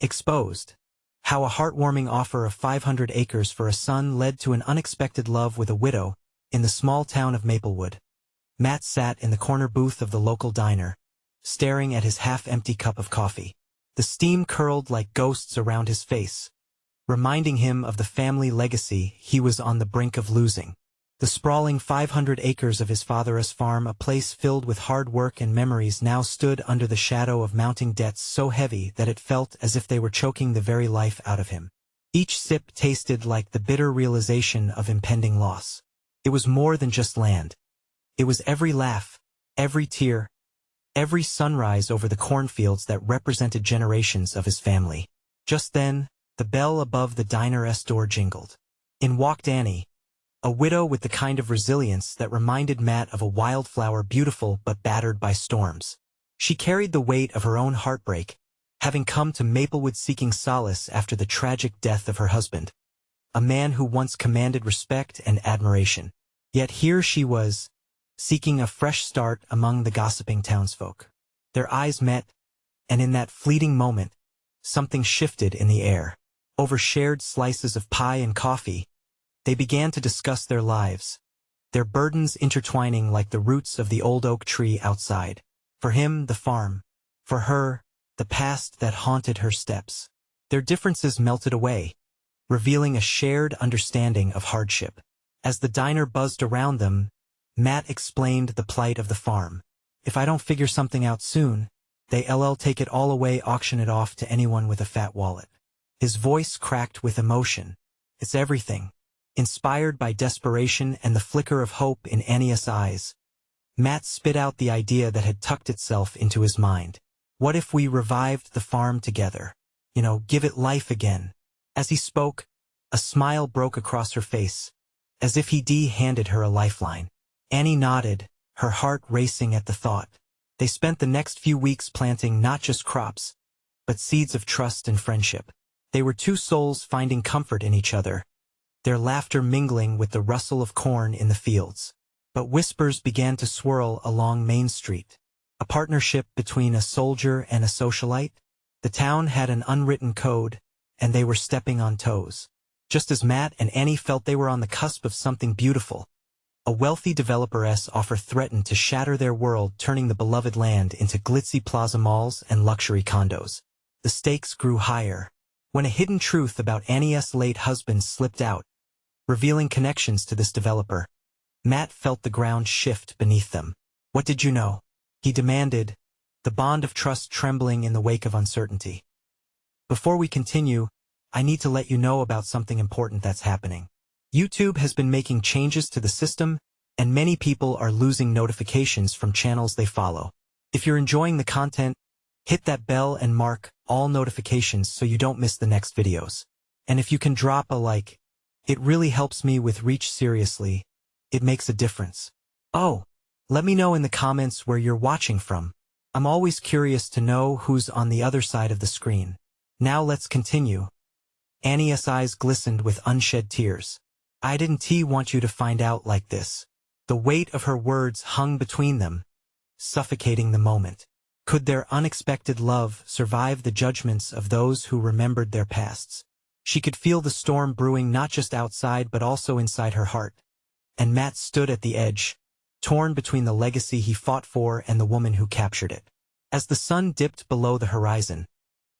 Exposed. How a heartwarming offer of 500 acres for a son led to an unexpected love with a widow in the small town of Maplewood. Matt sat in the corner booth of the local diner, staring at his half-empty cup of coffee. The steam curled like ghosts around his face, reminding him of the family legacy he was on the brink of losing. The sprawling 500 acres of his father's farm, a place filled with hard work and memories, now stood under the shadow of mounting debts so heavy that it felt as if they were choking the very life out of him. Each sip tasted like the bitter realization of impending loss. It was more than just land. It was every laugh, every tear, every sunrise over the cornfields that represented generations of his family. Just then, the bell above the diner's door jingled. In walked Annie, a widow with the kind of resilience that reminded Matt of a wildflower, beautiful but battered by storms. She carried the weight of her own heartbreak, having come to Maplewood seeking solace after the tragic death of her husband, a man who once commanded respect and admiration. Yet here she was, seeking a fresh start among the gossiping townsfolk. Their eyes met, and in that fleeting moment, something shifted in the air. Over shared slices of pie and coffee, they began to discuss their lives, their burdens intertwining like the roots of the old oak tree outside. For him, the farm. For her, the past that haunted her steps. Their differences melted away, revealing a shared understanding of hardship. As the diner buzzed around them, Matt explained the plight of the farm. If I don't figure something out soon, they'll take it all away, auction it off to anyone with a fat wallet. His voice cracked with emotion. It's everything. Inspired by desperation and the flicker of hope in Annie's eyes, Matt spit out the idea that had tucked itself into his mind. What if we revived the farm together? Give it life again. As he spoke, a smile broke across her face, as if he'd handed her a lifeline. Annie nodded, her heart racing at the thought. They spent the next few weeks planting not just crops, but seeds of trust and friendship. They were two souls finding comfort in each other, their laughter mingling with the rustle of corn in the fields. But whispers began to swirl along Main Street. A partnership between a soldier and a socialite? The town had an unwritten code, and they were stepping on toes. Just as Matt and Annie felt they were on the cusp of something beautiful, a wealthy developer's offer threatened to shatter their world, turning the beloved land into glitzy plaza malls and luxury condos. The stakes grew higher, when a hidden truth about Annie's late husband slipped out, revealing connections to this developer. Matt felt the ground shift beneath them. What did you know? He demanded, the bond of trust trembling in the wake of uncertainty. Before we continue, I need to let you know about something important that's happening. YouTube has been making changes to the system, and many people are losing notifications from channels they follow. If you're enjoying the content, hit that bell and mark all notifications so you don't miss the next videos. And if you can drop a like, it really helps me with reach. Seriously, it makes a difference. Oh, let me know in the comments where you're watching from. I'm always curious to know who's on the other side of the screen. Now let's continue. Annie's eyes glistened with unshed tears. I didn't want you to find out like this. The weight of her words hung between them, suffocating the moment. Could their unexpected love survive the judgments of those who remembered their pasts? She could feel the storm brewing not just outside but also inside her heart. And Matt stood at the edge, torn between the legacy he fought for and the woman who captured it. As the sun dipped below the horizon,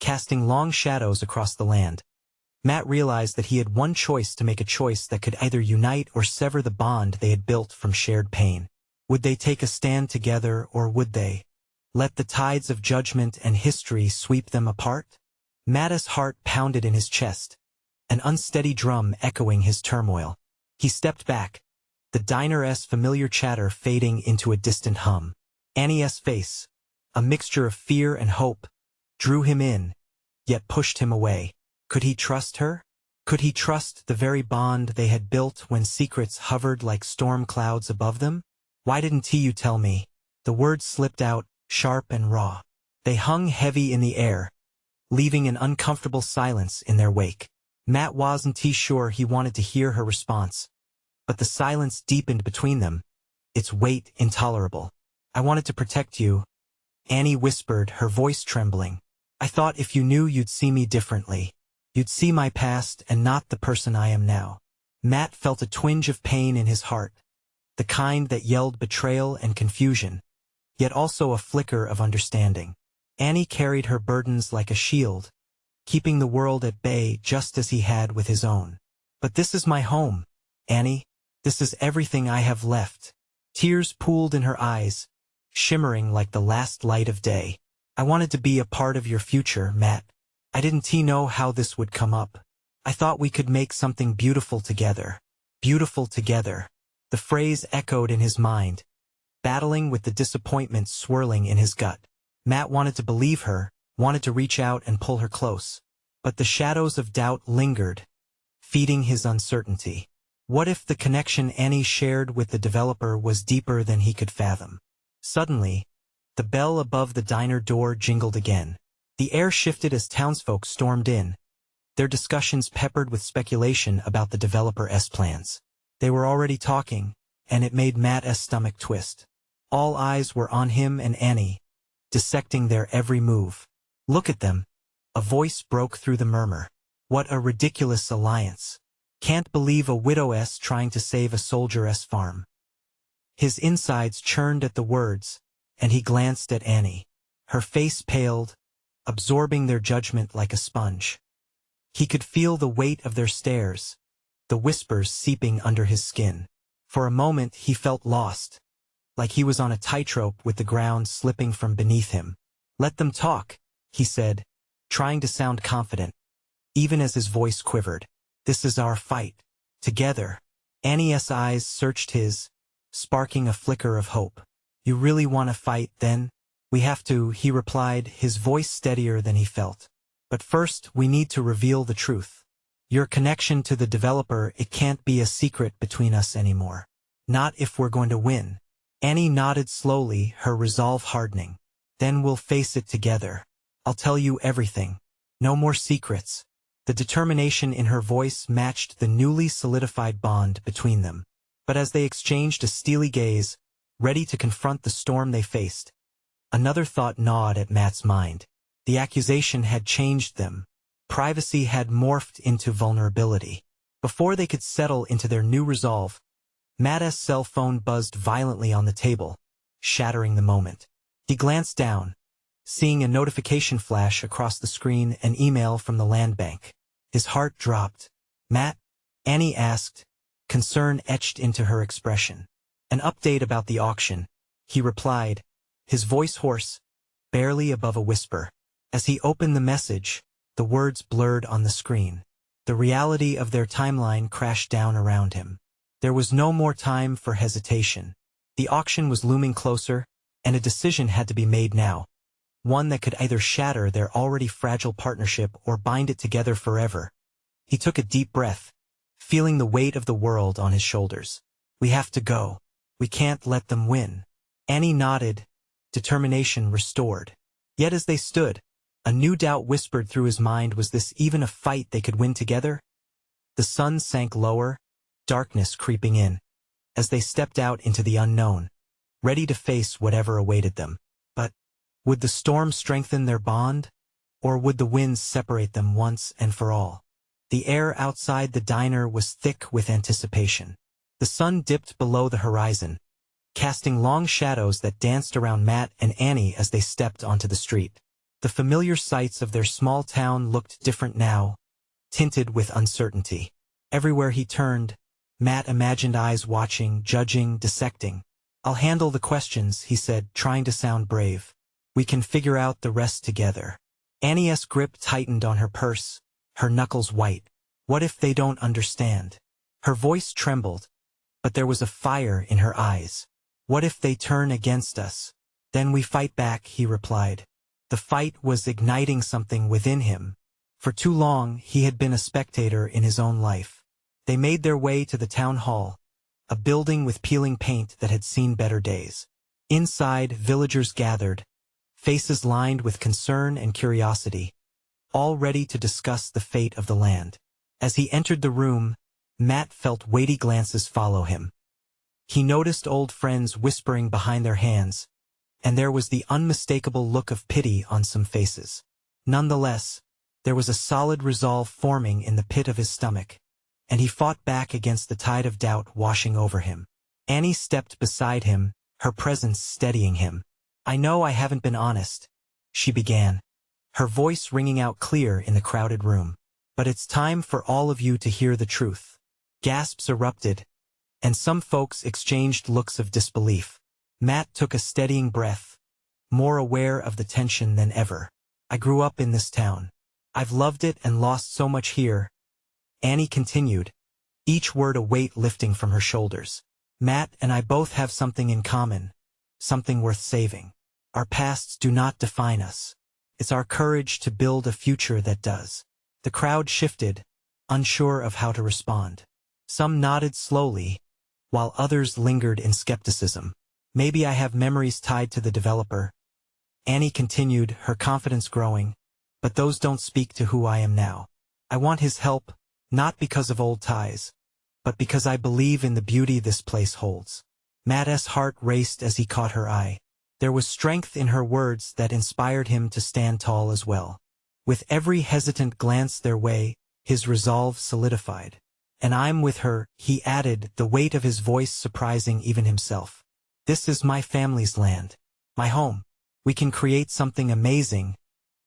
casting long shadows across the land, Matt realized that he had one choice to make, a choice that could either unite or sever the bond they had built from shared pain. Would they take a stand together, or would they let the tides of judgment and history sweep them apart? Matt's heart pounded in his chest, an unsteady drum echoing his turmoil. He stepped back, the diner's familiar chatter fading into a distant hum. Annie's face, a mixture of fear and hope, drew him in, yet pushed him away. Could he trust her? Could he trust the very bond they had built when secrets hovered like storm clouds above them? Why didn't you tell me? The words slipped out, sharp and raw. They hung heavy in the air, leaving an uncomfortable silence in their wake. Matt wasn't sure he wanted to hear her response, but the silence deepened between them, its weight intolerable. I wanted to protect you, Annie whispered, her voice trembling. I thought if you knew you'd see me differently. You'd see my past and not the person I am now. Matt felt a twinge of pain in his heart, the kind that yelled betrayal and confusion, yet also a flicker of understanding. Annie carried her burdens like a shield, keeping the world at bay just as he had with his own. But this is my home, Annie. This is everything I have left. Tears pooled in her eyes, shimmering like the last light of day. I wanted to be a part of your future, Matt. I didn't know how this would come up. I thought we could make something beautiful together. Beautiful together. The phrase echoed in his mind, battling with the disappointment swirling in his gut. Matt wanted to believe her, wanted to reach out and pull her close. But the shadows of doubt lingered, feeding his uncertainty. What if the connection Annie shared with the developer was deeper than he could fathom? Suddenly, the bell above the diner door jingled again. The air shifted as townsfolk stormed in, their discussions peppered with speculation about the developer's plans. They were already talking, and it made Matt's stomach twist. All eyes were on him and Annie, dissecting their every move. Look at them. A voice broke through the murmur. What a ridiculous alliance. Can't believe a widow's trying to save a soldier's farm. His insides churned at the words, and he glanced at Annie. Her face paled, absorbing their judgment like a sponge. He could feel the weight of their stares, the whispers seeping under his skin. For a moment he felt lost, like he was on a tightrope with the ground slipping from beneath him. Let them talk, he said, trying to sound confident, even as his voice quivered. This is our fight. Together. Annie's eyes searched his, sparking a flicker of hope. You really want to fight, then? We have to, he replied, his voice steadier than he felt. But first, we need to reveal the truth. Your connection to the developer, it can't be a secret between us anymore. Not if we're going to win. Annie nodded slowly, her resolve hardening. Then we'll face it together. I'll tell you everything. No more secrets. The determination in her voice matched the newly solidified bond between them. But as they exchanged a steely gaze, ready to confront the storm they faced, another thought gnawed at Matt's mind. The accusation had changed them. Privacy had morphed into vulnerability. Before they could settle into their new resolve, Matt's cell phone buzzed violently on the table, shattering the moment. He glanced down, seeing a notification flash across the screen, an email from the land bank. His heart dropped. Matt? Annie asked, concern etched into her expression. An update about the auction, he replied, his voice hoarse, barely above a whisper. As he opened the message, the words blurred on the screen. The reality of their timeline crashed down around him. There was no more time for hesitation. The auction was looming closer, and a decision had to be made now. One that could either shatter their already fragile partnership or bind it together forever. He took a deep breath, feeling the weight of the world on his shoulders. We have to go. We can't let them win. Annie nodded, determination restored. Yet as they stood, a new doubt whispered through his mind. Was this even a fight they could win together? The sun sank lower, darkness creeping in, as they stepped out into the unknown, ready to face whatever awaited them. But would the storm strengthen their bond, or would the winds separate them once and for all? The air outside the diner was thick with anticipation. The sun dipped below the horizon, casting long shadows that danced around Matt and Annie as they stepped onto the street. The familiar sights of their small town looked different now, tinted with uncertainty. Everywhere he turned, Matt imagined eyes watching, judging, dissecting. I'll handle the questions, he said, trying to sound brave. We can figure out the rest together. Annie's grip tightened on her purse, her knuckles white. What if they don't understand? Her voice trembled, but there was a fire in her eyes. What if they turn against us? Then we fight back, he replied. The fight was igniting something within him. For too long, he had been a spectator in his own life. They made their way to the town hall, a building with peeling paint that had seen better days. Inside, villagers gathered, faces lined with concern and curiosity, all ready to discuss the fate of the land. As he entered the room, Matt felt weighty glances follow him. He noticed old friends whispering behind their hands, and there was the unmistakable look of pity on some faces. Nonetheless, there was a solid resolve forming in the pit of his stomach, and he fought back against the tide of doubt washing over him. Annie stepped beside him, her presence steadying him. "I know I haven't been honest," she began, her voice ringing out clear in the crowded room. "But it's time for all of you to hear the truth." Gasps erupted, and some folks exchanged looks of disbelief. Matt took a steadying breath, more aware of the tension than ever. "I grew up in this town. I've loved it and lost so much here," Annie continued, each word a weight lifting from her shoulders. "Matt and I both have something in common, something worth saving. Our pasts do not define us. It's our courage to build a future that does." The crowd shifted, unsure of how to respond. Some nodded slowly, while others lingered in skepticism. "Maybe I have memories tied to the developer," Annie continued, her confidence growing, "but those don't speak to who I am now. I want his help, not because of old ties, but because I believe in the beauty this place holds." Matt's heart raced as he caught her eye. There was strength in her words that inspired him to stand tall as well. With every hesitant glance their way, his resolve solidified. "And I'm with her," he added, the weight of his voice surprising even himself. "This is my family's land, my home. We can create something amazing,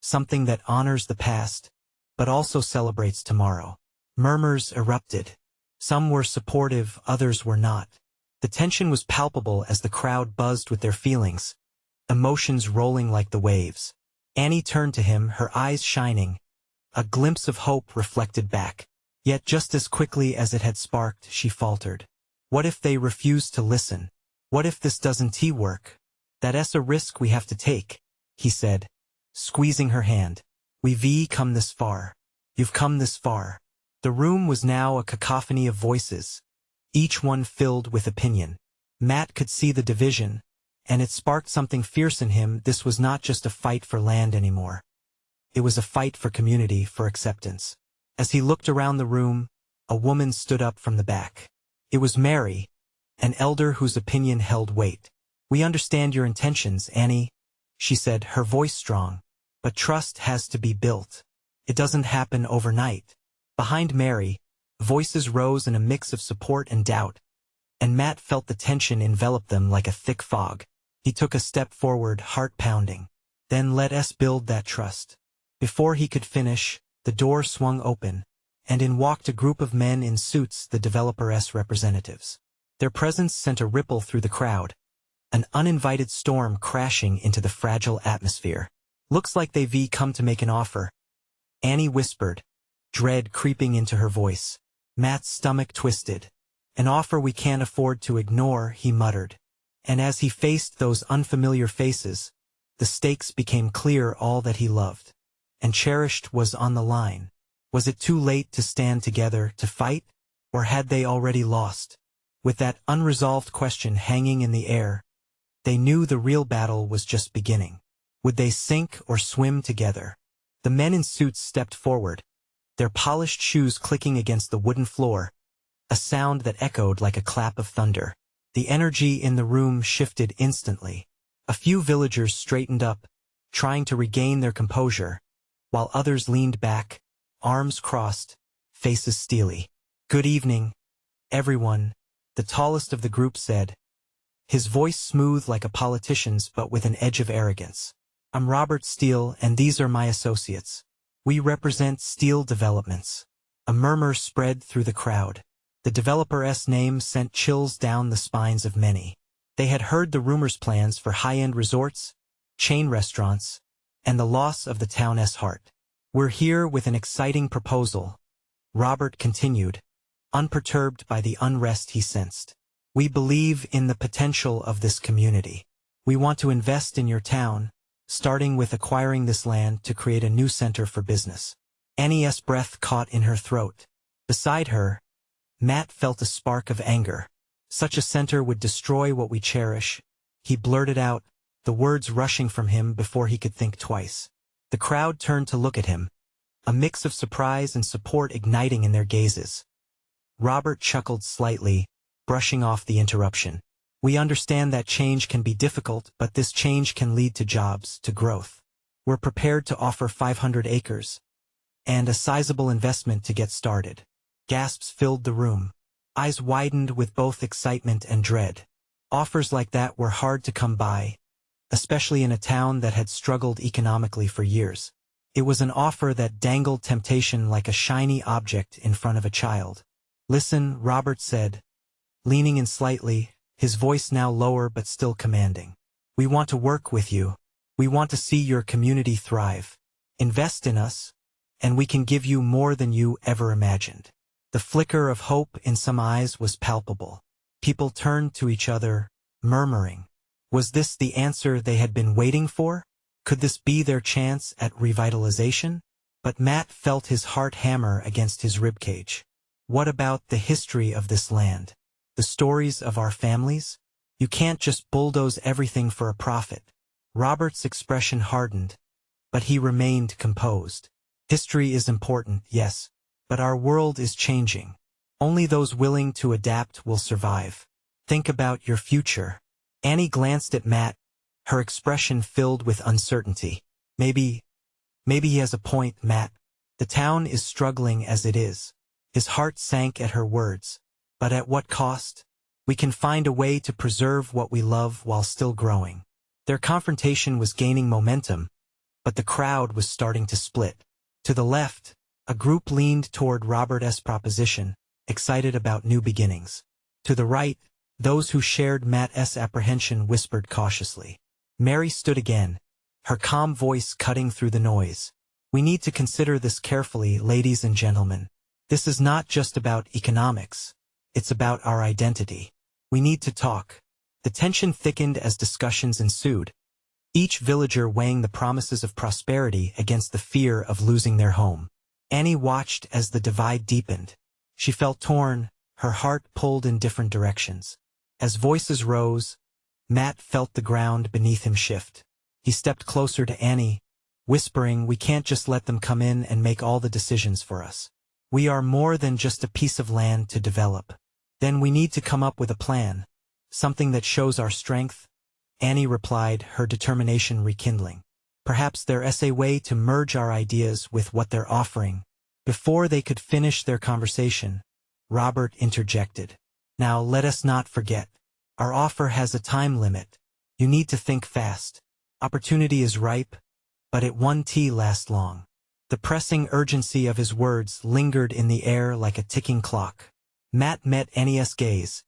something that honors the past, but also celebrates tomorrow." Murmurs erupted. Some were supportive, others were not. The tension was palpable as the crowd buzzed with their feelings, emotions rolling like the waves. Annie turned to him, her eyes shining, a glimpse of hope reflected back. Yet just as quickly as it had sparked, she faltered. "What if they refuse to listen? What if this doesn't work?" "That's a risk we have to take," he said, squeezing her hand. "We've come this far. You've come this far." The room was now a cacophony of voices, each one filled with opinion. Matt could see the division, and it sparked something fierce in him. This was not just a fight for land anymore. It was a fight for community, for acceptance. As he looked around the room, a woman stood up from the back. It was Mary, an elder whose opinion held weight. "We understand your intentions, Annie," she said, her voice strong. "But trust has to be built. It doesn't happen overnight." Behind Mary, voices rose in a mix of support and doubt, and Matt felt the tension envelop them like a thick fog. He took a step forward, heart pounding. "Then let us build that trust." Before he could finish, the door swung open, and in walked a group of men in suits, the developer's representatives. Their presence sent a ripple through the crowd, an uninvited storm crashing into the fragile atmosphere. "Looks like they've come to make an offer," Annie whispered, dread creeping into her voice. Matt's stomach twisted. "An offer we can't afford to ignore," he muttered. And as he faced those unfamiliar faces, the stakes became clear. All that he loved and cherished was on the line. Was it too late to stand together, to fight, or had they already lost? With that unresolved question hanging in the air, they knew the real battle was just beginning. Would they sink or swim together? The men in suits stepped forward, their polished shoes clicking against the wooden floor, a sound that echoed like a clap of thunder. The energy in the room shifted instantly. A few villagers straightened up, trying to regain their composure, while others leaned back, arms crossed, faces steely. "Good evening, everyone," the tallest of the group said, his voice smooth like a politician's but with an edge of arrogance. "I'm Robert Steele, and these are my associates. We represent Steele Developments." A murmur spread through the crowd. The developer's name sent chills down the spines of many. They had heard the rumors, plans for high-end resorts, chain restaurants, and the loss of the town's heart. "We're here with an exciting proposal," Robert continued, unperturbed by the unrest he sensed. "We believe in the potential of this community. We want to invest in your town, starting with acquiring this land to create a new center for business." Annie's breath caught in her throat. Beside her, Matt felt a spark of anger. "Such a center would destroy what we cherish," he blurted out, the words rushing from him before he could think twice. The crowd turned to look at him, a mix of surprise and support igniting in their gazes. Robert chuckled slightly, brushing off the interruption. "We understand that change can be difficult, but this change can lead to jobs, to growth. We're prepared to offer 500 acres and a sizable investment to get started. Gasps filled the room. Eyes widened with both excitement and dread. Offers like that were hard to come by, especially in a town that had struggled economically for years. It was an offer that dangled temptation like a shiny object in front of a child. "Listen," Robert said, leaning in slightly, his voice now lower but still commanding. "We want to work with you. We want to see your community thrive. Invest in us, and we can give you more than you ever imagined." The flicker of hope in some eyes was palpable. People turned to each other, murmuring. Was this the answer they had been waiting for? Could this be their chance at revitalization? But Matt felt his heart hammer against his ribcage. What about the history of this land? The stories of our families? You can't just bulldoze everything for a profit. Robert's expression hardened, but he remained composed. History is important, yes, but our world is changing. Only those willing to adapt will survive. Think about your future. Annie glanced at Matt, her expression filled with uncertainty. Maybe he has a point, Matt. The town is struggling as it is. His heart sank at her words. But at what cost? We can find a way to preserve what we love while still growing. Their confrontation was gaining momentum, but the crowd was starting to split. To the left, a group leaned toward Robert's proposition, excited about new beginnings. To the right, those who shared Matt's apprehension whispered cautiously. Mary stood again, her calm voice cutting through the noise. "We need to consider this carefully, ladies and gentlemen. This is not just about economics. It's about our identity. We need to talk." The tension thickened as discussions ensued, each villager weighing the promises of prosperity against the fear of losing their home. Annie watched as the divide deepened. She felt torn, her heart pulled in different directions. As voices rose, Matt felt the ground beneath him shift. He stepped closer to Annie, whispering, "We can't just let them come in and make all the decisions for us. We are more than just a piece of land to develop. Then we need to come up with a plan, something that shows our strength." Annie replied, her determination rekindling. "Perhaps there's a way to merge our ideas with what they're offering." Before they could finish their conversation, Robert interjected. "Now let us not forget. Our offer has a time limit. You need to think fast. Opportunity is ripe, but it won't last long." The pressing urgency of his words lingered in the air like a ticking clock. Matt met Annie's gaze,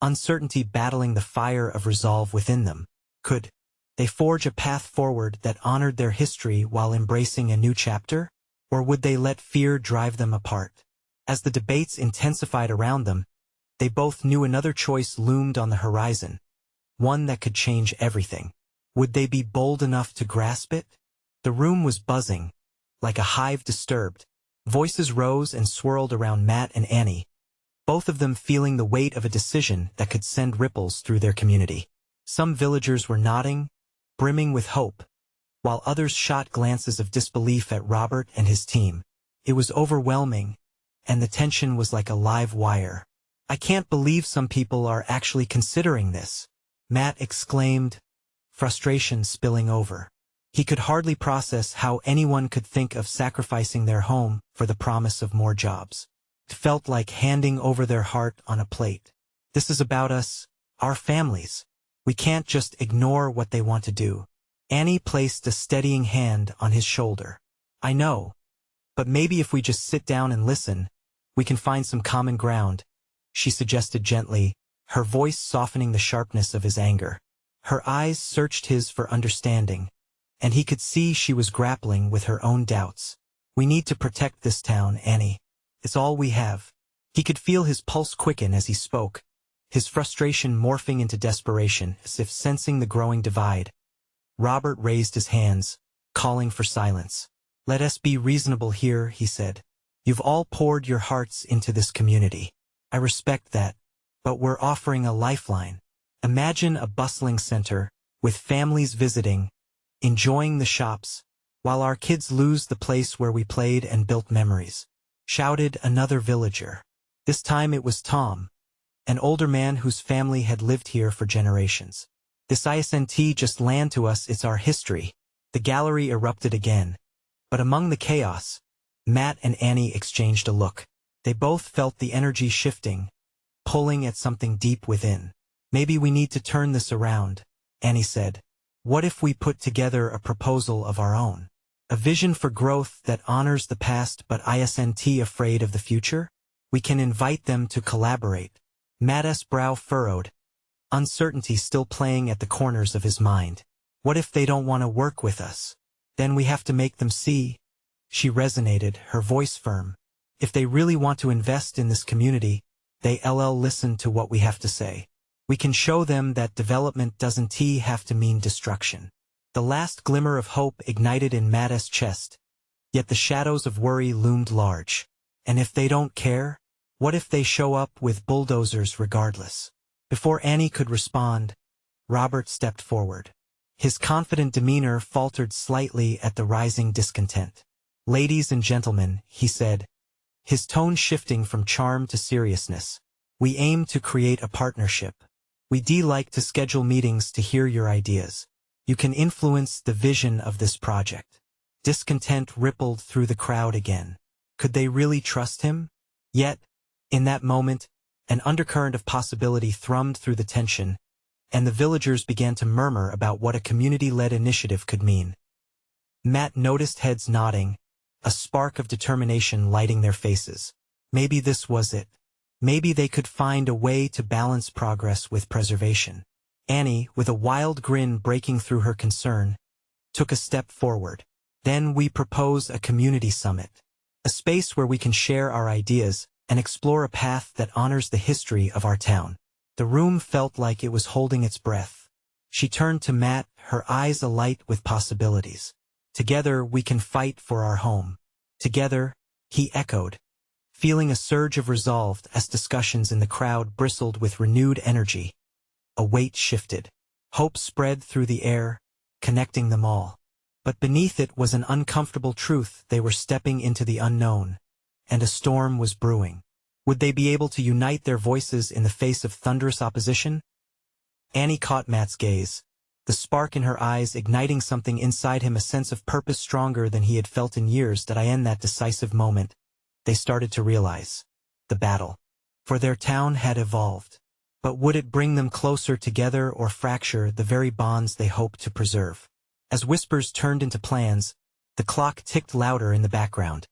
uncertainty battling the fire of resolve within them. Could they forge a path forward that honored their history while embracing a new chapter? Or would they let fear drive them apart? As the debates intensified around them, they both knew another choice loomed on the horizon, one that could change everything. Would they be bold enough to grasp it? The room was buzzing, like a hive disturbed. Voices rose and swirled around Matt and Annie, both of them feeling the weight of a decision that could send ripples through their community. Some villagers were nodding, brimming with hope, while others shot glances of disbelief at Robert and his team. It was overwhelming, and the tension was like a live wire. "I can't believe some people are actually considering this," Matt exclaimed, frustration spilling over. He could hardly process how anyone could think of sacrificing their home for the promise of more jobs. It felt like handing over their heart on a plate. "This is about us, our families. We can't just ignore what they want to do." Annie placed a steadying hand on his shoulder. "I know, but maybe if we just sit down and listen, we can find some common ground," she suggested gently, her voice softening the sharpness of his anger. Her eyes searched his for understanding, and he could see she was grappling with her own doubts. "We need to protect this town, Annie. It's all we have." He could feel his pulse quicken as he spoke, his frustration morphing into desperation, as if sensing the growing divide. Robert raised his hands, calling for silence. "Let us be reasonable here," he said. "You've all poured your hearts into this community. I respect that, but we're offering a lifeline. Imagine a bustling center, with families visiting, enjoying the shops, while our kids lose the place where we played and built memories," shouted another villager. This time it was Tom, an older man whose family had lived here for generations. "This isn't just land to us, it's our history. The gallery erupted again. But among the chaos, Matt and Annie exchanged a look. They both felt the energy shifting, pulling at something deep within. Maybe we need to turn this around, Annie said. What if we put together a proposal of our own? A vision for growth that honors the past but isn't afraid of the future? We can invite them to collaborate. Matt's brow furrowed, uncertainty still playing at the corners of his mind. What if they don't want to work with us? Then we have to make them see. She resonated, her voice firm. If they really want to invest in this community, they'll listen to what we have to say. We can show them that development doesn't have to mean destruction. The last glimmer of hope ignited in Matt's chest. Yet the shadows of worry loomed large. And if they don't care? What if they show up with bulldozers regardless? Before Annie could respond, Robert stepped forward. His confident demeanor faltered slightly at the rising discontent. Ladies and gentlemen, he said, his tone shifting from charm to seriousness. We aim to create a partnership. We'd like to schedule meetings to hear your ideas. You can influence the vision of this project. Discontent rippled through the crowd again. Could they really trust him? Yet, in that moment, an undercurrent of possibility thrummed through the tension, and the villagers began to murmur about what a community-led initiative could mean. Matt noticed heads nodding, a spark of determination lighting their faces. Maybe this was it. Maybe they could find a way to balance progress with preservation. Annie, with a wild grin breaking through her concern, took a step forward. Then we propose a community summit. A space where we can share our ideas and explore a path that honors the history of our town. The room felt like it was holding its breath. She turned to Matt, her eyes alight with possibilities. Together we can fight for our home. Together, he echoed, feeling a surge of resolve as discussions in the crowd bristled with renewed energy. A weight shifted. Hope spread through the air, connecting them all. But beneath it was an uncomfortable truth: they were stepping into the unknown, and a storm was brewing. Would they be able to unite their voices in the face of thunderous opposition? Annie caught Matt's gaze, the spark in her eyes igniting something inside him, a sense of purpose stronger than he had felt in years. In that decisive moment, they started to realize the battle for their town had evolved. But would it bring them closer together or fracture the very bonds they hoped to preserve? As whispers turned into plans, the clock ticked louder in the background,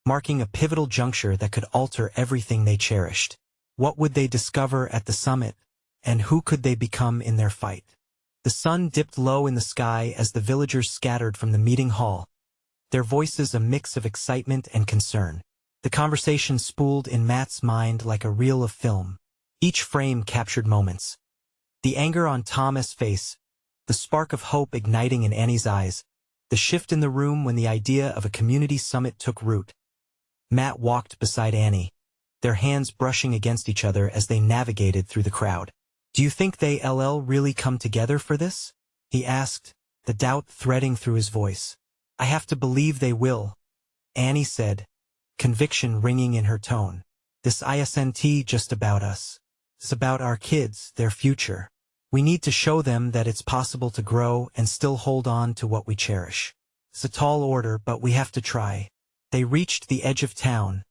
marking a pivotal juncture that could alter everything they cherished. What would they discover at the summit, and who could they become in their fight? The sun dipped low in the sky as the villagers scattered from the meeting hall, their voices a mix of excitement and concern. The conversation spooled in Matt's mind like a reel of film. Each frame captured moments. The anger on Thomas' face, the spark of hope igniting in Annie's eyes, the shift in the room when the idea of a community summit took root. Matt walked beside Annie, their hands brushing against each other as they navigated through the crowd. Do you think they'll really come together for this? He asked, the doubt threading through his voice. I have to believe they will, Annie said, conviction ringing in her tone. This isn't just about us. It's about our kids, their future. We need to show them that it's possible to grow and still hold on to what we cherish. It's a tall order, but we have to try. They reached the edge of town,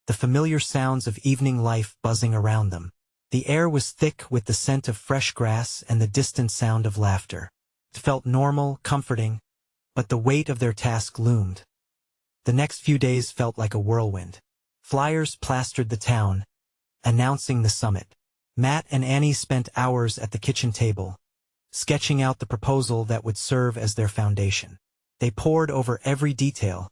the familiar sounds of evening life buzzing around them. The air was thick with the scent of fresh grass and the distant sound of laughter. It felt normal, comforting, but the weight of their task loomed. The next few days felt like a whirlwind. Flyers plastered the town, announcing the summit. Matt and Annie spent hours at the kitchen table, sketching out the proposal that would serve as their foundation. They pored over every detail,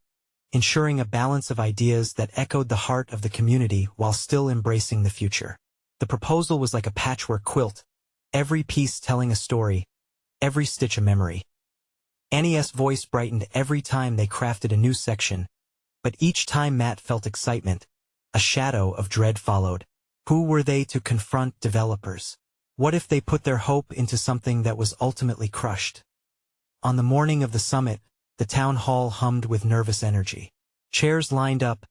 ensuring a balance of ideas that echoed the heart of the community while still embracing the future. The proposal was like a patchwork quilt, every piece telling a story, every stitch a memory. Annie's voice brightened every time they crafted a new section, but each time Matt felt excitement, a shadow of dread followed. Who were they to confront developers? What if they put their hope into something that was ultimately crushed? On the morning of the summit, the town hall hummed with nervous energy. Chairs lined up,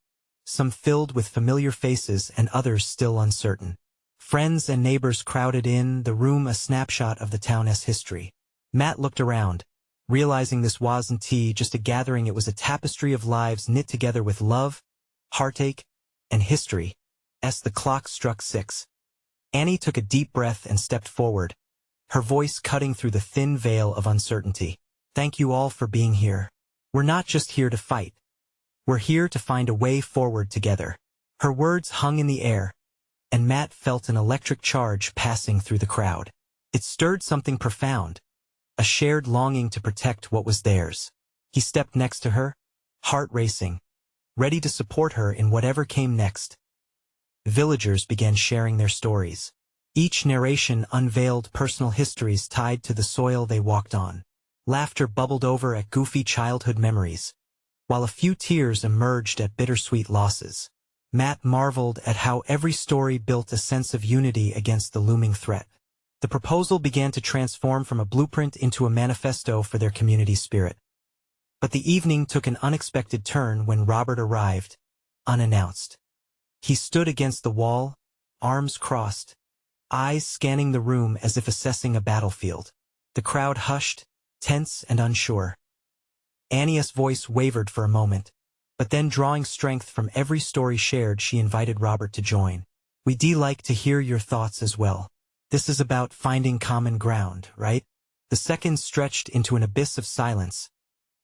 some filled with familiar faces and others still uncertain. Friends and neighbors crowded in, the room a snapshot of the town's history. Matt looked around, realizing this wasn't just a gathering, it was a tapestry of lives knit together with love, heartache, and history. As the clock struck 6, Annie took a deep breath and stepped forward, her voice cutting through the thin veil of uncertainty. Thank you all for being here. We're not just here to fight. We're here to find a way forward together. Her words hung in the air, and Matt felt an electric charge passing through the crowd. It stirred something profound, a shared longing to protect what was theirs. He stepped next to her, heart racing, ready to support her in whatever came next. Villagers began sharing their stories. Each narration unveiled personal histories tied to the soil they walked on. Laughter bubbled over at goofy childhood memories, while a few tears emerged at bittersweet losses. Matt marveled at how every story built a sense of unity against the looming threat. The proposal began to transform from a blueprint into a manifesto for their community spirit. But the evening took an unexpected turn when Robert arrived, unannounced. He stood against the wall, arms crossed, eyes scanning the room as if assessing a battlefield. The crowd hushed, tense and unsure. Annie's voice wavered for a moment, but then drawing strength from every story shared, she invited Robert to join. We'd like to hear your thoughts as well. This is about finding common ground, right? The seconds stretched into an abyss of silence,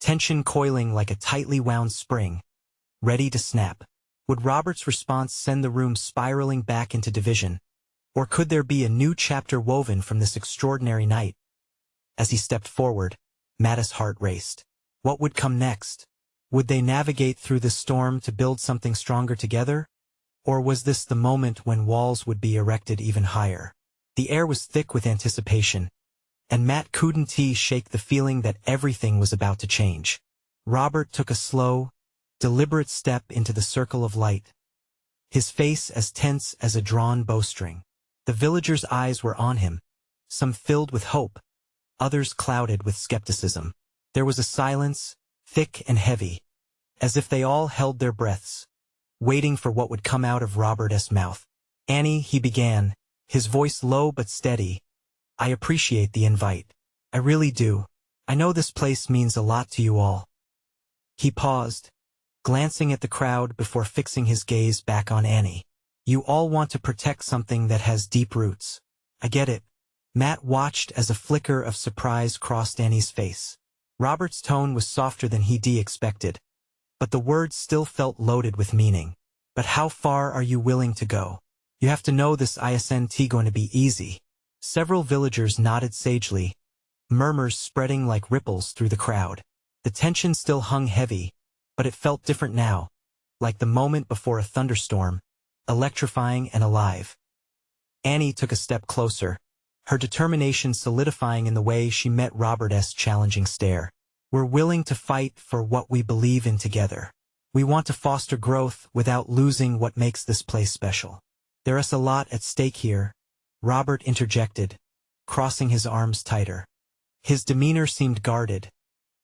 tension coiling like a tightly wound spring, ready to snap. Would Robert's response send the room spiraling back into division? Or could there be a new chapter woven from this extraordinary night? As he stepped forward, Matt's heart raced. What would come next? Would they navigate through the storm to build something stronger together? Or was this the moment when walls would be erected even higher? The air was thick with anticipation, and Matt couldn't shake the feeling that everything was about to change. Robert took a slow, deliberate step into the circle of light, his face as tense as a drawn bowstring. The villagers' eyes were on him, some filled with hope, others clouded with skepticism. There was a silence, thick and heavy, as if they all held their breaths, waiting for what would come out of Robert's mouth. Annie, he began, his voice low but steady. I appreciate the invite. I really do. I know this place means a lot to you all. He paused, glancing at the crowd before fixing his gaze back on Annie. You all want to protect something that has deep roots. I get it. Matt watched as a flicker of surprise crossed Annie's face. Robert's tone was softer than he'd expected, but the words still felt loaded with meaning. But how far are you willing to go? You have to know this isn't going to be easy. Several villagers nodded sagely, murmurs spreading like ripples through the crowd. The tension still hung heavy, but it felt different now, like the moment before a thunderstorm, electrifying and alive. Annie took a step closer, her determination solidifying in the way she met Robert's challenging stare. We're willing to fight for what we believe in together. We want to foster growth without losing what makes this place special. There's a lot at stake here, Robert interjected, crossing his arms tighter. His demeanor seemed guarded,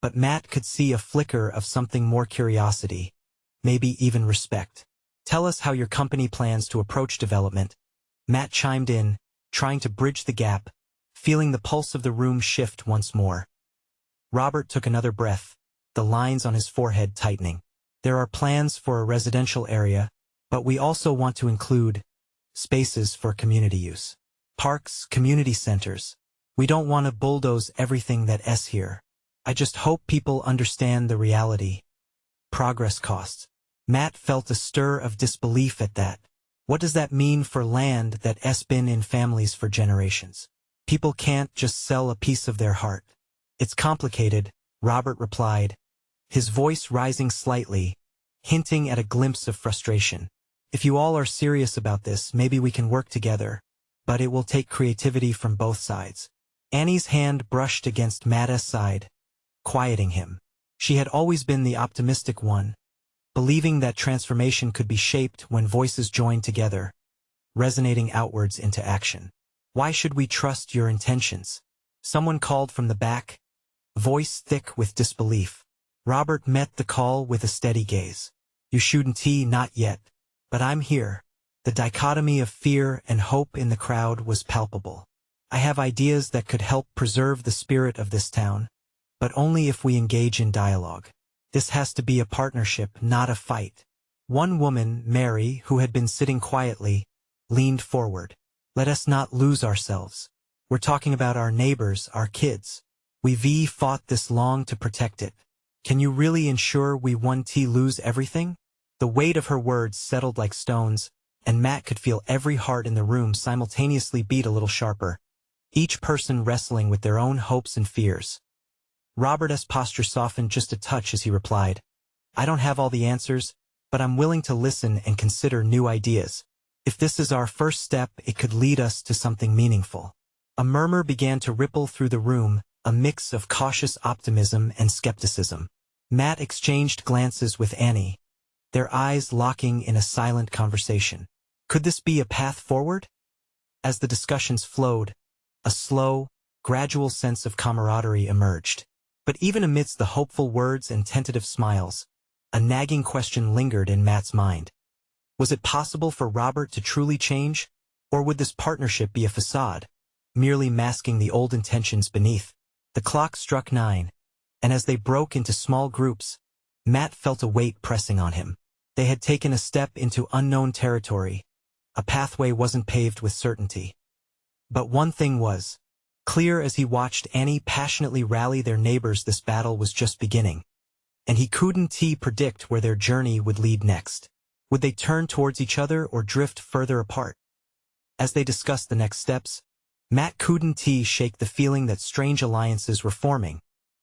but Matt could see a flicker of something more: curiosity, maybe even respect. Tell us how your company plans to approach development. Matt chimed in, trying to bridge the gap, feeling the pulse of the room shift once more. Robert took another breath, the lines on his forehead tightening. There are plans for a residential area, but we also want to include spaces for community use. Parks, community centers. We don't want to bulldoze everything that's here. I just hope people understand the reality. Progress costs. Matt felt a stir of disbelief at that. What does that mean for land that's been in families for generations? People can't just sell a piece of their heart. It's complicated, Robert replied, his voice rising slightly, hinting at a glimpse of frustration. If you all are serious about this, maybe we can work together, but it will take creativity from both sides. Annie's hand brushed against Matt's side, quieting him. She had always been the optimistic one, believing that transformation could be shaped when voices joined together, resonating outwards into action. Why should we trust your intentions? Someone called from the back, voice thick with disbelief. Robert met the call with a steady gaze. You shouldn't not yet, but I'm here. The dichotomy of fear and hope in the crowd was palpable. I have ideas that could help preserve the spirit of this town, but only if we engage in dialogue. This has to be a partnership, not a fight. One woman, Mary, who had been sitting quietly, leaned forward. Let us not lose ourselves. We're talking about our neighbors, our kids. We've fought this long to protect it. Can you really ensure we won't lose everything? The weight of her words settled like stones, and Matt could feel every heart in the room simultaneously beat a little sharper, each person wrestling with their own hopes and fears. Robert's posture softened just a touch as he replied, I don't have all the answers, but I'm willing to listen and consider new ideas. If this is our first step, it could lead us to something meaningful. A murmur began to ripple through the room, a mix of cautious optimism and skepticism. Matt exchanged glances with Annie, their eyes locking in a silent conversation. Could this be a path forward? As the discussions flowed, a slow, gradual sense of camaraderie emerged. But even amidst the hopeful words and tentative smiles, a nagging question lingered in Matt's mind. Was it possible for Robert to truly change, or would this partnership be a facade, merely masking the old intentions beneath? The clock struck 9, and as they broke into small groups, Matt felt a weight pressing on him. They had taken a step into unknown territory. A pathway wasn't paved with certainty. But one thing was clear as he watched Annie passionately rally their neighbors: this battle was just beginning, and he couldn't predict where their journey would lead next. Would they turn towards each other or drift further apart? As they discussed the next steps, Matt couldn't shake the feeling that strange alliances were forming,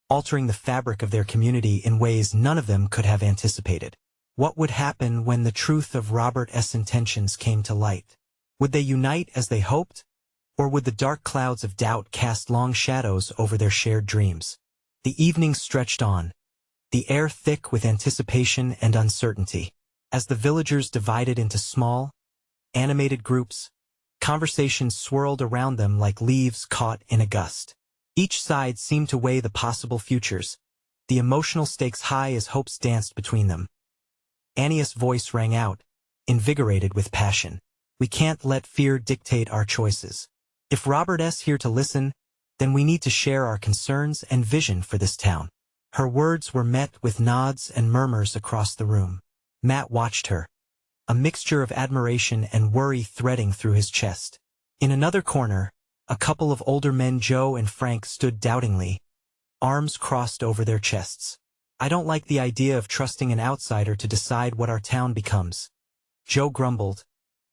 altering the fabric of their community in ways none of them could have anticipated. What would happen when the truth of Robert's intentions came to light? Would they unite as they hoped, or would the dark clouds of doubt cast long shadows over their shared dreams? The evening stretched on, the air thick with anticipation and uncertainty. As the villagers divided into small, animated groups, conversations swirled around them like leaves caught in a gust. Each side seemed to weigh the possible futures, the emotional stakes high as hopes danced between them. Annie's voice rang out, invigorated with passion. We can't let fear dictate our choices. If Robert's here to listen, then we need to share our concerns and vision for this town. Her words were met with nods and murmurs across the room. Matt watched her, a mixture of admiration and worry threading through his chest. In another corner, a couple of older men, Joe and Frank, stood doubtingly, arms crossed over their chests. I don't like the idea of trusting an outsider to decide what our town becomes, Joe grumbled,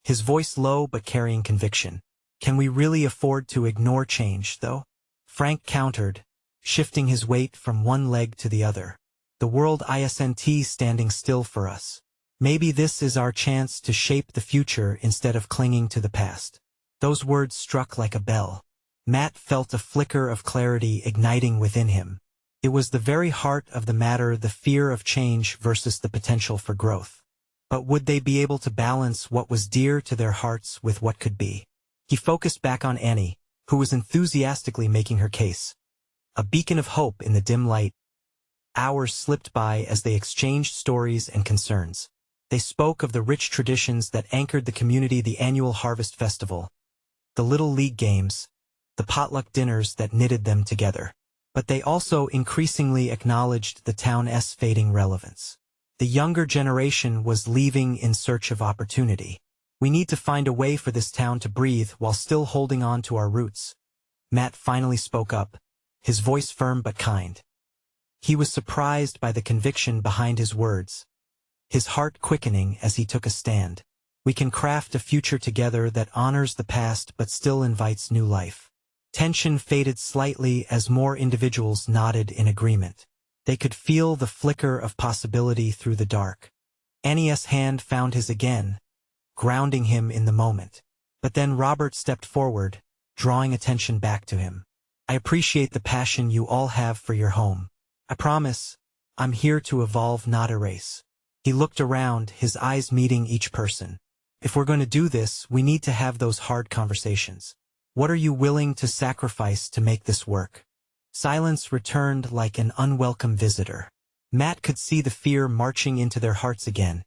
his voice low but carrying conviction. Can we really afford to ignore change, though? Frank countered, shifting his weight from one leg to the other. The world isn't standing still for us. Maybe this is our chance to shape the future instead of clinging to the past. Those words struck like a bell. Matt felt a flicker of clarity igniting within him. It was the very heart of the matter, the fear of change versus the potential for growth. But would they be able to balance what was dear to their hearts with what could be? He focused back on Annie, who was enthusiastically making her case, a beacon of hope in the dim light. Hours slipped by as they exchanged stories and concerns. They spoke of the rich traditions that anchored the community: the annual harvest festival, the little league games, the potluck dinners that knitted them together. But they also increasingly acknowledged the town's fading relevance. The younger generation was leaving in search of opportunity. We need to find a way for this town to breathe while still holding on to our roots. Matt finally spoke up, his voice firm but kind. He was surprised by the conviction behind his words, his heart quickening as he took a stand. We can craft a future together that honors the past but still invites new life. Tension faded slightly as more individuals nodded in agreement. They could feel the flicker of possibility through the dark. Annie's hand found his again, grounding him in the moment. But then Robert stepped forward, drawing attention back to him. I appreciate the passion you all have for your home. I promise, I'm here to evolve, not erase. He looked around, his eyes meeting each person. If we're going to do this, we need to have those hard conversations. What are you willing to sacrifice to make this work? Silence returned like an unwelcome visitor. Matt could see the fear marching into their hearts again,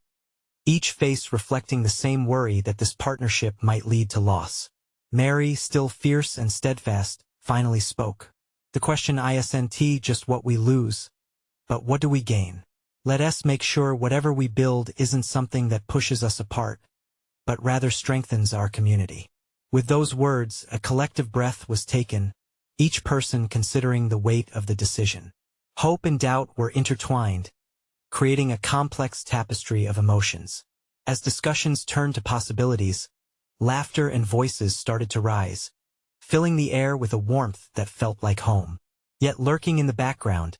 each face reflecting the same worry that this partnership might lead to loss. Mary, still fierce and steadfast, finally spoke. The question isn't just what we lose, but what do we gain? Let us make sure whatever we build isn't something that pushes us apart, but rather strengthens our community. With those words, a collective breath was taken, each person considering the weight of the decision. Hope and doubt were intertwined, creating a complex tapestry of emotions. As discussions turned to possibilities, laughter and voices started to rise, filling the air with a warmth that felt like home. Yet lurking in the background,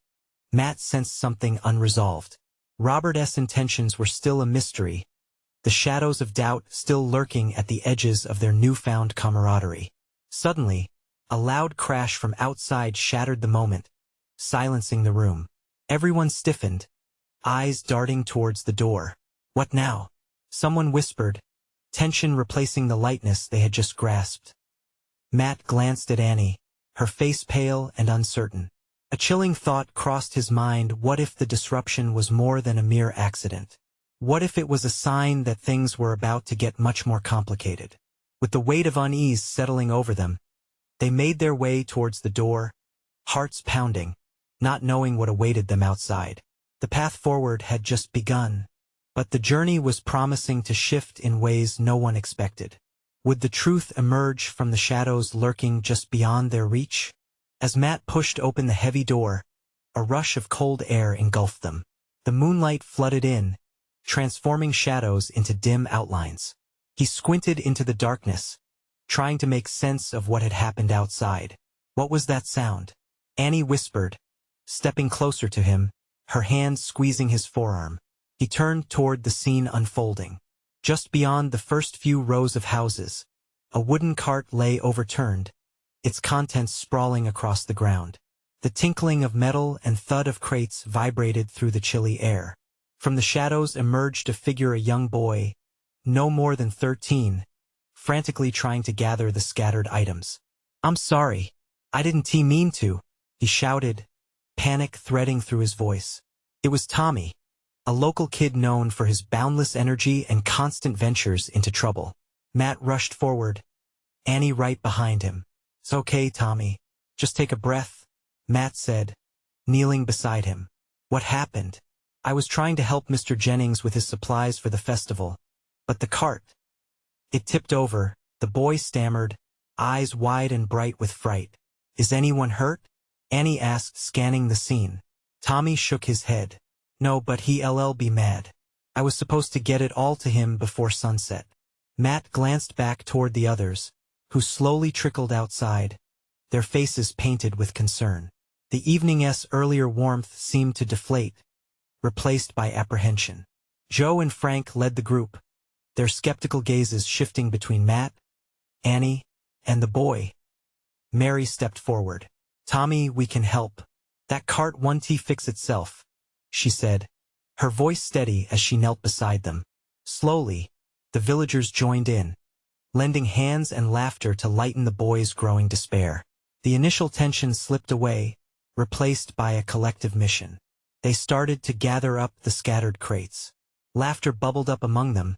Matt sensed something unresolved. Robert's intentions were still a mystery, the shadows of doubt still lurking at the edges of their newfound camaraderie. Suddenly, a loud crash from outside shattered the moment, silencing the room. Everyone stiffened, eyes darting towards the door. What now? Someone whispered, tension replacing the lightness they had just grasped. Matt glanced at Annie, her face pale and uncertain. A chilling thought crossed his mind. What if the disruption was more than a mere accident? What if it was a sign that things were about to get much more complicated? With the weight of unease settling over them, they made their way towards the door, hearts pounding, not knowing what awaited them outside. The path forward had just begun, but the journey was promising to shift in ways no one expected. Would the truth emerge from the shadows lurking just beyond their reach? As Matt pushed open the heavy door, a rush of cold air engulfed them. The moonlight flooded in, transforming shadows into dim outlines. He squinted into the darkness, trying to make sense of what had happened outside. What was that sound? Annie whispered, stepping closer to him, her hand squeezing his forearm. He turned toward the scene unfolding. Just beyond the first few rows of houses, a wooden cart lay overturned, its contents sprawling across the ground. The tinkling of metal and thud of crates vibrated through the chilly air. From the shadows emerged a figure, a young boy, no more than 13, frantically trying to gather the scattered items. "I'm sorry. I didn't mean to," he shouted, panic threading through his voice. It was Tommy, a local kid known for his boundless energy and constant ventures into trouble. Matt rushed forward, Annie right behind him. "It's okay, Tommy. Just take a breath," Matt said, kneeling beside him. "What happened?" "I was trying to help Mr. Jennings with his supplies for the festival, but the cart, it tipped over," the boy stammered, eyes wide and bright with fright. "Is anyone hurt?" Annie asked, scanning the scene. Tommy shook his head. "No, but he'll be mad. I was supposed to get it all to him before sunset." Matt glanced back toward the others, who slowly trickled outside, their faces painted with concern. The evening's earlier warmth seemed to deflate, replaced by apprehension. Joe and Frank led the group, their skeptical gazes shifting between Matt, Annie, and the boy. Mary stepped forward. "Tommy, we can help. That cart won't fix itself," she said, her voice steady as she knelt beside them. Slowly, the villagers joined in, lending hands and laughter to lighten the boys' growing despair. The initial tension slipped away, replaced by a collective mission. They started to gather up the scattered crates. Laughter bubbled up among them,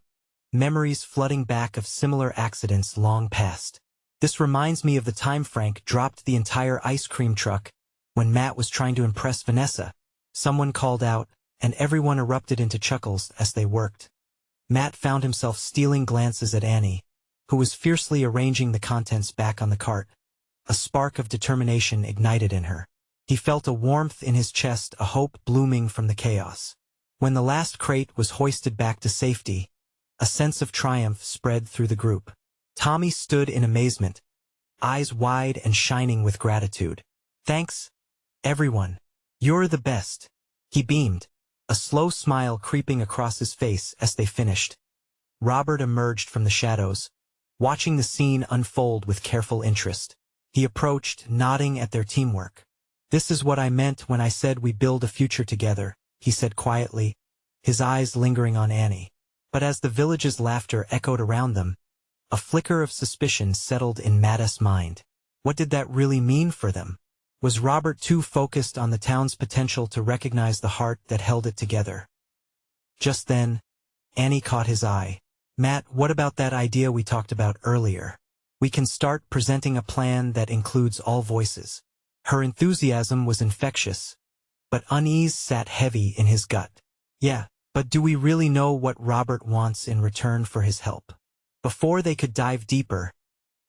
memories flooding back of similar accidents long past. "This reminds me of the time Frank dropped the entire ice cream truck when Matt was trying to impress Vanessa," someone called out, and everyone erupted into chuckles as they worked. Matt found himself stealing glances at Annie, who was fiercely arranging the contents back on the cart. A spark of determination ignited in her. He felt a warmth in his chest, a hope blooming from the chaos. When the last crate was hoisted back to safety, a sense of triumph spread through the group. Tommy stood in amazement, eyes wide and shining with gratitude. "Thanks, everyone. You're the best," he beamed, a slow smile creeping across his face as they finished. Robert emerged from the shadows, watching the scene unfold with careful interest. He approached, nodding at their teamwork. "This is what I meant when I said we build a future together," he said quietly, his eyes lingering on Annie. But as the village's laughter echoed around them, a flicker of suspicion settled in Matt's mind. What did that really mean for them? Was Robert too focused on the town's potential to recognize the heart that held it together? Just then, Annie caught his eye. "Matt, what about that idea we talked about earlier? We can start presenting a plan that includes all voices." Her enthusiasm was infectious, but unease sat heavy in his gut. Yeah, but do we really know what Robert wants in return for his help? Before they could dive deeper,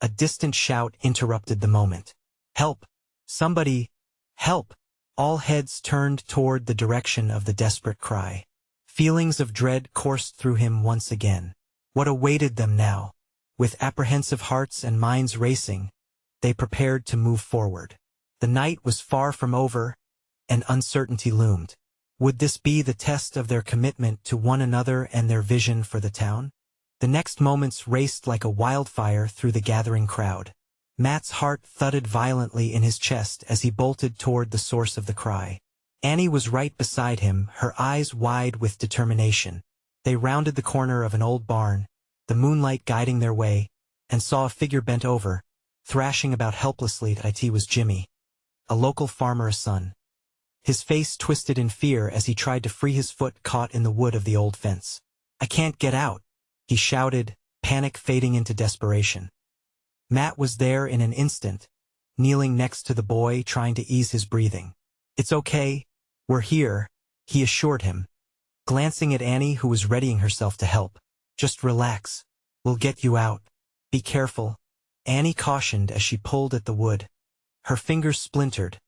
a distant shout interrupted the moment. Help! Somebody! Help! All heads turned toward the direction of the desperate cry. Feelings of dread coursed through him once again. What awaited them now? With apprehensive hearts and minds racing, they prepared to move forward. The night was far from over, and uncertainty loomed. Would this be the test of their commitment to one another and their vision for the town? The next moments raced like a wildfire through the gathering crowd. Matt's heart thudded violently in his chest as he bolted toward the source of the cry. Annie was right beside him, her eyes wide with determination. They rounded the corner of an old barn, the moonlight guiding their way, and saw a figure bent over, thrashing about helplessly. It was Jimmy, a local farmer's son. His face twisted in fear as he tried to free his foot caught in the wood of the old fence. "I can't get out," he shouted, panic fading into desperation. Matt was there in an instant, kneeling next to the boy trying to ease his breathing. "It's okay, we're here," he assured him, glancing at Annie who was readying herself to help. "Just relax, we'll get you out. Be careful," Annie cautioned as she pulled at the wood. Her fingers splintered,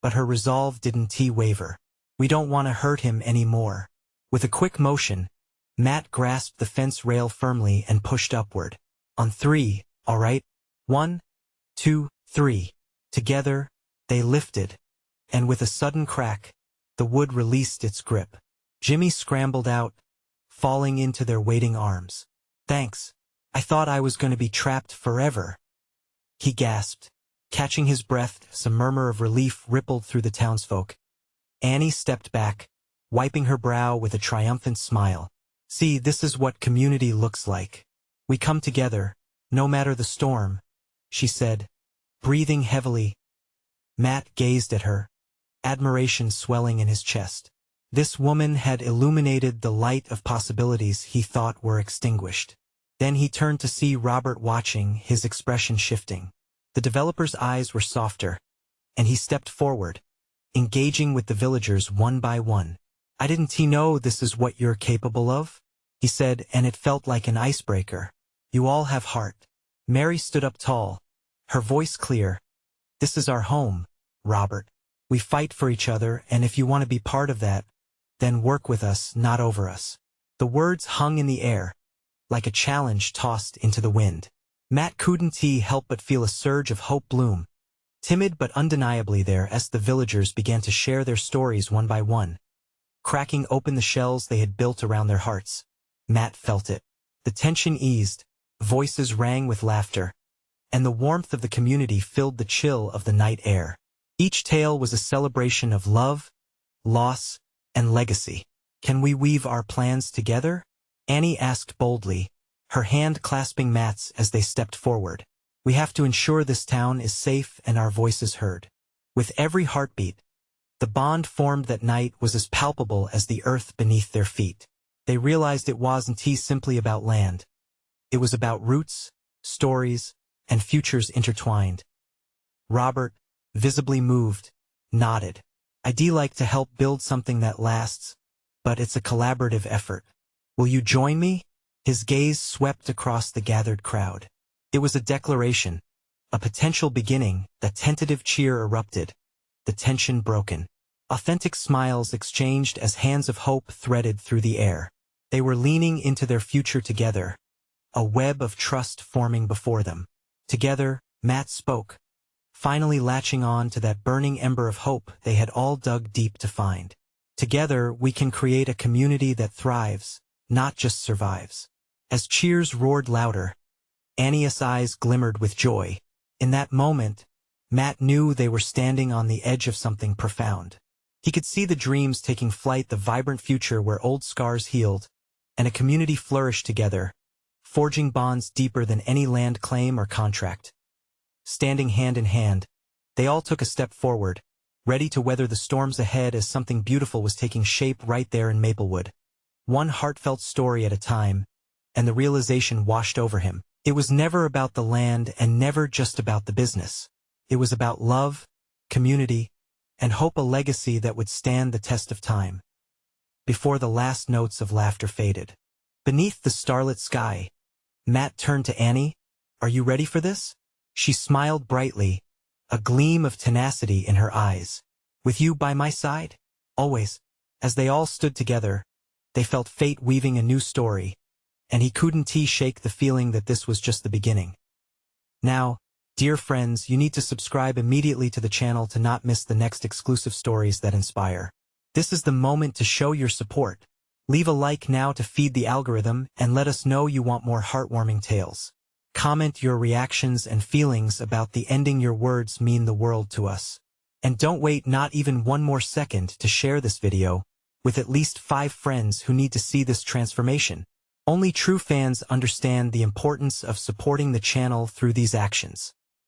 but her resolve didn't waver. "We don't want to hurt him anymore." With a quick motion, Matt grasped the fence rail firmly and pushed upward. "On three, all right? 1, 2, 3. Together, they lifted, and with a sudden crack, the wood released its grip. Jimmy scrambled out, falling into their waiting arms. "Thanks. I thought I was going to be trapped forever," he gasped. Catching his breath, some murmur of relief rippled through the townsfolk. Annie stepped back, wiping her brow with a triumphant smile. "See, this is what community looks like. We come together, no matter the storm," she said, breathing heavily. Matt gazed at her, admiration swelling in his chest. This woman had illuminated the light of possibilities he thought were extinguished. Then he turned to see Robert watching, his expression shifting. The developer's eyes were softer, and he stepped forward, engaging with the villagers one by one. "I didn't know this is what you're capable of?" he said, and it felt like an icebreaker. "You all have heart." Mary stood up tall, her voice clear. "This is our home, Robert. We fight for each other, and if you want to be part of that, then work with us, not over us." The words hung in the air, like a challenge tossed into the wind. Matt couldn't help but feel a surge of hope bloom, timid but undeniably there as the villagers began to share their stories one by one, cracking open the shells they had built around their hearts. Matt felt it. The tension eased, voices rang with laughter, and the warmth of the community filled the chill of the night air. Each tale was a celebration of love, loss, and legacy. "Can we weave our plans together?" Annie asked boldly, her hand clasping Matt's as they stepped forward. "We have to ensure this town is safe and our voices heard." With every heartbeat, the bond formed that night was as palpable as the earth beneath their feet. They realized it wasn't simply about land. It was about roots, stories, and futures intertwined. Robert, visibly moved, nodded. "I'd like to help build something that lasts, but it's a collaborative effort. Will you join me?" His gaze swept across the gathered crowd. It was a declaration, a potential beginning. The tentative cheer erupted, the tension broken. Authentic smiles exchanged as hands of hope threaded through the air. They were leaning into their future together, a web of trust forming before them. Together, Matt spoke, finally latching on to that burning ember of hope they had all dug deep to find. "Together, we can create a community that thrives, not just survives." As cheers roared louder, Annie's eyes glimmered with joy. In that moment, Matt knew they were standing on the edge of something profound. He could see the dreams taking flight, the vibrant future where old scars healed, and a community flourished together, forging bonds deeper than any land claim or contract. Standing hand in hand, they all took a step forward, ready to weather the storms ahead as something beautiful was taking shape right there in Maplewood. One heartfelt story at a time, and the realization washed over him. It was never about the land and never just about the business. It was about love, community, and hope a legacy that would stand the test of time. Before the last notes of laughter faded. Beneath the starlit sky, Matt turned to Annie. "Are you ready for this?" She smiled brightly, a gleam of tenacity in her eyes. "With you by my side? Always." As they all stood together, they felt fate weaving a new story, and he couldn't shake the feeling that this was just the beginning. Now, dear friends, you need to subscribe immediately to the channel to not miss the next exclusive stories that inspire. This is the moment to show your support. Leave a like now to feed the algorithm and let us know you want more heartwarming tales. Comment your reactions and feelings about the ending. Your words mean the world to us. And don't wait not even one more second to share this video with at least 5 friends who need to see this transformation. Only true fans understand the importance of supporting the channel through these actions.